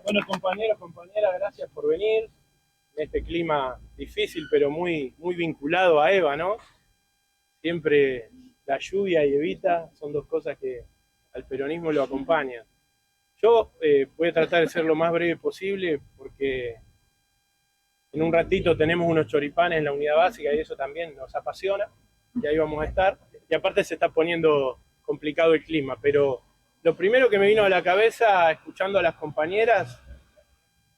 Bueno, compañeros, compañeras, gracias por venir en este clima difícil, pero muy vinculado a Eva, ¿no? Siempre la lluvia y Evita son dos cosas que al peronismo lo acompañan. Yo voy a tratar de ser lo más breve posible porque en un ratito tenemos unos choripanes en la unidad básica y eso también nos apasiona, y ahí vamos a estar. Y aparte se está poniendo complicado el clima, pero lo primero que me vino a la cabeza escuchando a las compañeras,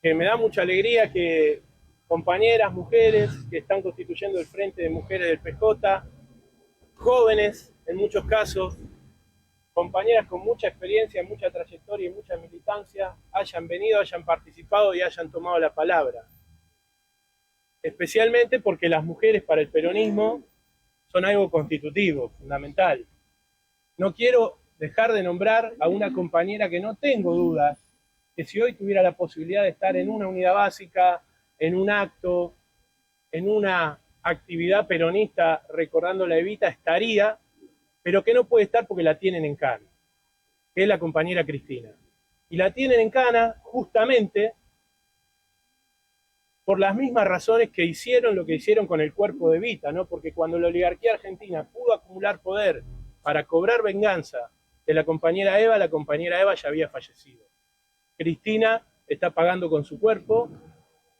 que me da mucha alegría que compañeras, mujeres que están constituyendo el Frente de Mujeres del PJ, jóvenes en muchos casos, compañeras con mucha experiencia, mucha trayectoria y mucha militancia, hayan venido, hayan participado y hayan tomado la palabra. Especialmente porque las mujeres para el peronismo son algo constitutivo, fundamental. No quiero dejar de nombrar a una compañera que no tengo dudas que si hoy tuviera la posibilidad de estar en una unidad básica, en un acto, en una actividad peronista recordando la Evita, estaría, pero que no puede estar porque la tienen en cana, que es la compañera Cristina. Y la tienen en cana justamente por las mismas razones que hicieron lo que hicieron con el cuerpo de Evita, ¿no? Porque cuando la oligarquía argentina pudo acumular poder para cobrar venganza de la compañera Eva ya había fallecido. Cristina está pagando con su cuerpo,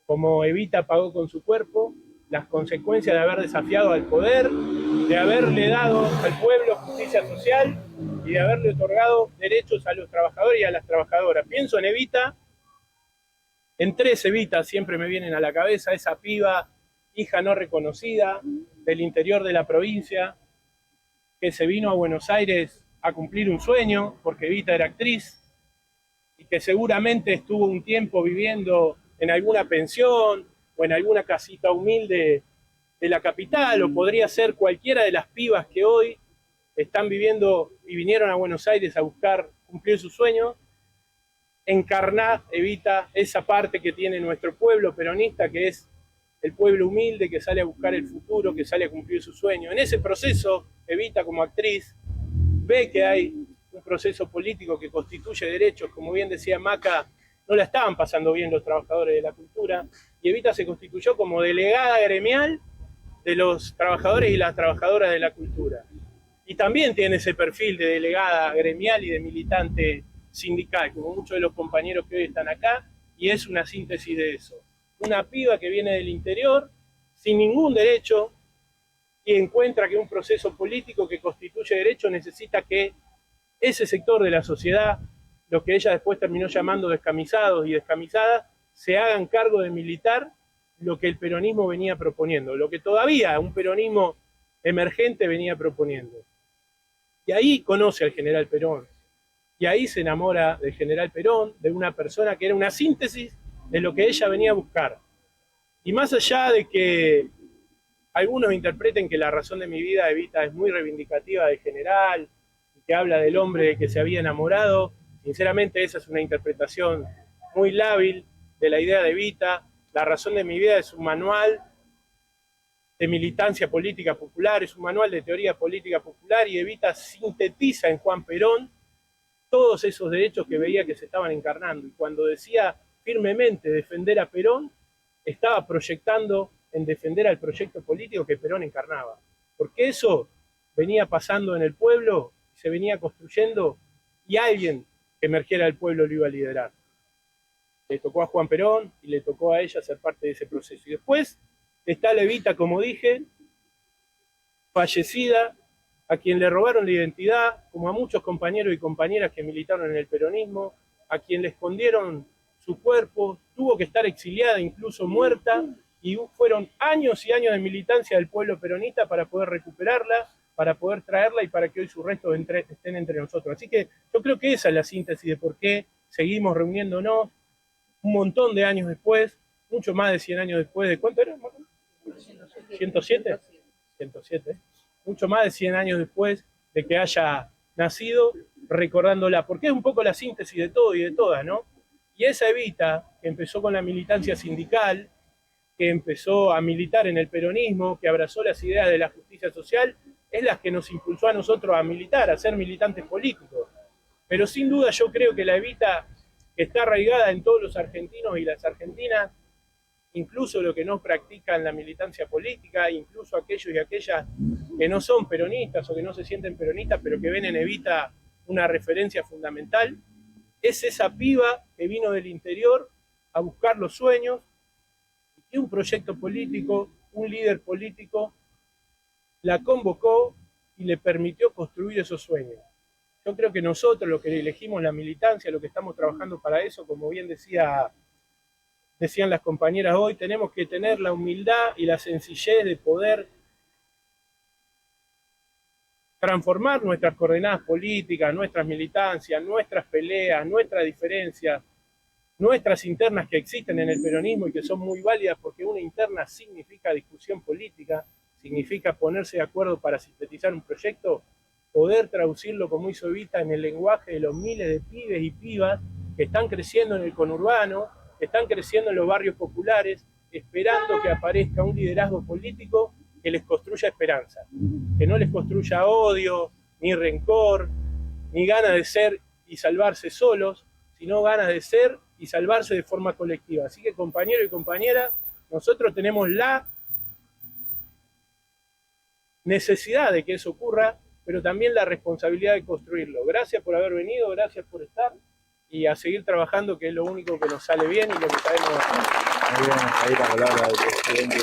como Evita pagó con su cuerpo, las consecuencias de haber desafiado al poder, de haberle dado al pueblo justicia social y de haberle otorgado derechos a los trabajadores y a las trabajadoras. Pienso en Evita, en tres Evitas siempre me vienen a la cabeza: esa piba, hija no reconocida, del interior de la provincia, que se vino a Buenos Aires a cumplir un sueño, porque Evita era actriz, y que seguramente estuvo un tiempo viviendo en alguna pensión o en alguna casita humilde de la capital, o podría ser cualquiera de las pibas que hoy están viviendo y vinieron a Buenos Aires a buscar cumplir su sueño. Encarnar, Evita, esa parte que tiene nuestro pueblo peronista, que es el pueblo humilde que sale a buscar el futuro, que sale a cumplir su sueño. En ese proceso, Evita como actriz ve que hay un proceso político que constituye derechos, como bien decía Maca, no la estaban pasando bien los trabajadores de la cultura, y Evita se constituyó como delegada gremial de los trabajadores y las trabajadoras de la cultura. Y también tiene ese perfil de delegada gremial y de militante sindical, como muchos de los compañeros que hoy están acá, y es una síntesis de eso. Una piba que viene del interior, sin ningún derecho, y encuentra que un proceso político que constituye derecho necesita que ese sector de la sociedad, lo que ella después terminó llamando descamisados y descamisadas, se hagan cargo de militar lo que el peronismo venía proponiendo, lo que todavía un peronismo emergente venía proponiendo. Y ahí conoce al general Perón, y ahí se enamora del general Perón, de una persona que era una síntesis de lo que ella venía a buscar. Y más allá de que algunos interpreten que la razón de mi vida, Evita, es muy reivindicativa del general, que habla del hombre que se había enamorado, sinceramente esa es una interpretación muy lábil de la idea de Evita. La razón de mi vida es un manual de militancia política popular, es un manual de teoría política popular, y Evita sintetiza en Juan Perón todos esos derechos que veía que se estaban encarnando. Y cuando decía firmemente defender a Perón, estaba proyectando en defender al proyecto político que Perón encarnaba. Porque eso venía pasando en el pueblo, se venía construyendo, y alguien que emergiera del pueblo lo iba a liderar. Le tocó a Juan Perón y le tocó a ella ser parte de ese proceso. Y después está la Evita, como dije, fallecida, a quien le robaron la identidad, como a muchos compañeros y compañeras que militaron en el peronismo, a quien le escondieron su cuerpo, tuvo que estar exiliada, incluso muerta, y fueron años y años de militancia del pueblo peronista para poder recuperarla, para poder traerla y para que hoy sus restos estén entre nosotros. Así que yo creo que esa es la síntesis de por qué seguimos reuniéndonos un montón de años después, mucho más de 100 años después. ¿De cuánto era? ¿107? 107. Mucho más de 100 años después de que haya nacido, recordándola, porque es un poco la síntesis de todo y de todas, ¿no? Y esa Evita, que empezó con la militancia sindical, que empezó a militar en el peronismo, que abrazó las ideas de la justicia social, es la que nos impulsó a nosotros a militar, a ser militantes políticos. Pero sin duda yo creo que la Evita está arraigada en todos los argentinos y las argentinas, incluso los que no practican la militancia política, incluso aquellos y aquellas que no son peronistas o que no se sienten peronistas, pero que ven en Evita una referencia fundamental. Es esa piba que vino del interior a buscar los sueños y un proyecto político, un líder político, la convocó y le permitió construir esos sueños. Yo creo que nosotros, los que elegimos la militancia, los que estamos trabajando para eso, como bien decían las compañeras hoy, tenemos que tener la humildad y la sencillez de poder transformar nuestras coordenadas políticas, nuestras militancias, nuestras peleas, nuestras diferencias, nuestras internas que existen en el peronismo y que son muy válidas, porque una interna significa discusión política, significa ponerse de acuerdo para sintetizar un proyecto, poder traducirlo, como hizo Evita, en el lenguaje de los miles de pibes y pibas que están creciendo en el conurbano, que están creciendo en los barrios populares, esperando que aparezca un liderazgo político que les construya esperanza, que no les construya odio, ni rencor, ni ganas de ser y salvarse solos, sino ganas de ser y salvarse de forma colectiva. Así que, compañeros y compañeras, nosotros tenemos la necesidad de que eso ocurra, pero también la responsabilidad de construirlo. Gracias por haber venido, gracias por estar y a seguir trabajando, que es lo único que nos sale bien y lo que sabemos hacer. Muy bien, ahí la palabra del presidente